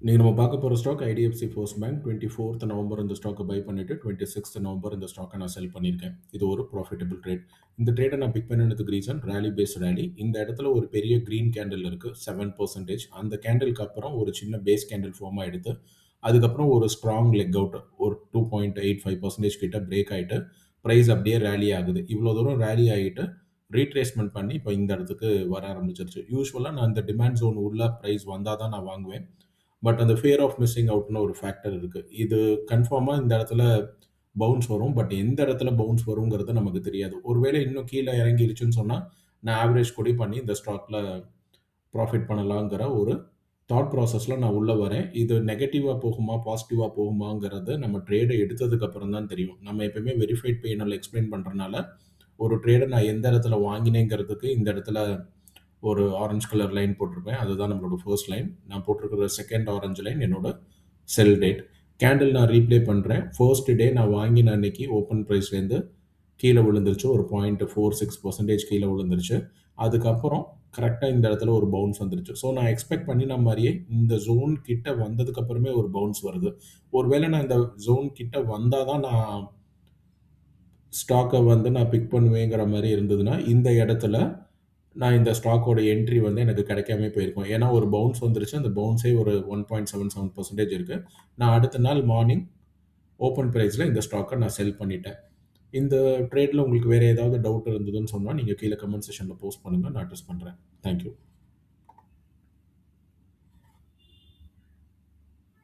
இன்னைக்கு நம்ம பார்க்க போற stock IDFC first bank. 24th November இந்த ஸ்டாக்கை பை பண்ணிட்டு 26th நவம்பர் இந்த ஸ்டாக்கை நான் செல் பண்ணியிருக்கேன். இது ஒரு ப்ராஃபிட்டபிள் ட்ரேட். இந்த ட்ரேடை நான் பிக் பண்ணதுக்கு ரீசன் ரேலி பேஸ்ட் ரேலி. இந்த இடத்துல ஒரு பெரிய கிரீன் கேண்டில் இருக்கு 7%. அந்த கேண்டிலுக்கு அப்புறம் ஒரு சின்ன பேஸ் கேண்டில் ஃபார்ம் ஆயிடுது. அதுக்கப்புறம் ஒரு ஸ்ட்ராங் லெக் அவுட் ஒரு 2.85% கிட்ட பிரேக் ஆயிட்டு ப்ரைஸ் அப்படியே ரேலி ஆகுது. இவ்வளோ தூரம் ரேலி ஆகிட்டு ரீட்ரேஸ்மெண்ட் பண்ணி இப்போ இந்த இடத்துக்கு வர ஆரம்பிச்சிருச்சு. யூஸ்வலாக நான் இந்த டிமாண்ட் ஜோன் உள்ள ப்ரைஸ் வந்தால் தான் நான் வாங்குவேன். பட் அந்த ஃபியர் ஆஃப் மிஸ்ஸிங் அவுட்னு ஒரு ஃபேக்டர் இருக்குது. இது கன்ஃபார்மாக இந்த இடத்துல பவுன்ஸ் வரும். பட் எந்த இடத்துல பவுன்ஸ் வருங்கிறது நமக்கு தெரியாது. ஒருவேளை இன்னும் கீழே இறங்கிருச்சுன்னு சொன்னால் நான் ஆவரேஜ் கூடி பண்ணி இந்த ஸ்டாக்ல ப்ராஃபிட் பண்ணலாங்கிற ஒரு தாட் ப்ராசஸில் நான் உள்ளே வரேன். இது நெகட்டிவாக போகுமா பாசிட்டிவாக போகுமாங்கிறது நம்ம ட்ரேடை எடுத்ததுக்கு அப்புறம் தான் தெரியும். நம்ம எப்பயுமே வெரிஃபைட் பேனல் எக்ஸ்பிளைன் பண்ணுறனால ஒரு ட்ரேடை நான் எந்த இடத்துல வாங்கினேங்கிறதுக்கு இந்த இடத்துல ஒரு ஆரஞ்சு கலர் லைன் போட்டிருப்பேன். அதுதான் நம்மளோட ஃபர்ஸ்ட் லைன். நான் போட்டிருக்கிற செகண்ட் ஆரஞ்சு லைன் என்னோட செல் டேட். கேண்டில் நான் ரீப்ளே பண்ணுறேன். ஃபர்ஸ்ட் டே நான் வாங்கின அன்னைக்கு ஓப்பன் ப்ரைஸ்லேருந்து கீழே விழுந்துருச்சு. ஒரு 0.46% கீழே விழுந்துருச்சு. அதுக்கப்புறம் கரெக்டாக இந்த இடத்துல ஒரு பவுன்ஸ் வந்துருச்சு. ஸோ நான் எக்ஸ்பெக்ட் பண்ணின மாதிரியே இந்த ஜோன் கிட்ட வந்ததுக்கப்புறமே ஒரு பவுன்ஸ் வருது. ஒருவேளை நான் இந்த ஜோன் கிட்ட வந்தால் தான் நான் ஸ்டாக்கை நான் பிக் பண்ணுவேங்கிற மாதிரி இருந்ததுன்னா இந்த இடத்துல நான் இந்த ஸ்டாக்கோட என்ட்ரி எனக்கு கிடைக்காம போயிருக்கும். ஏன்னா ஒரு பவுன்ஸ் வந்துருச்சு. அந்த பவுன்ஸே ஒரு 1.77% இருக்கு. நான் அடுத்த நாள் மார்னிங் ஓப்பன் பிரைஸில் இந்த ஸ்டாக்கை நான் செல் பண்ணிட்டேன். இந்த ட்ரேடில் உங்களுக்கு வேறு ஏதாவது டவுட் இருந்ததுன்னு சொன்னால் நீங்கள் கீழே கமெண்ட் செக்ஷனில் போஸ்ட் பண்ணுங்கள். நான் அட்ரஸ் பண்ணுறேன். தேங்க்யூ.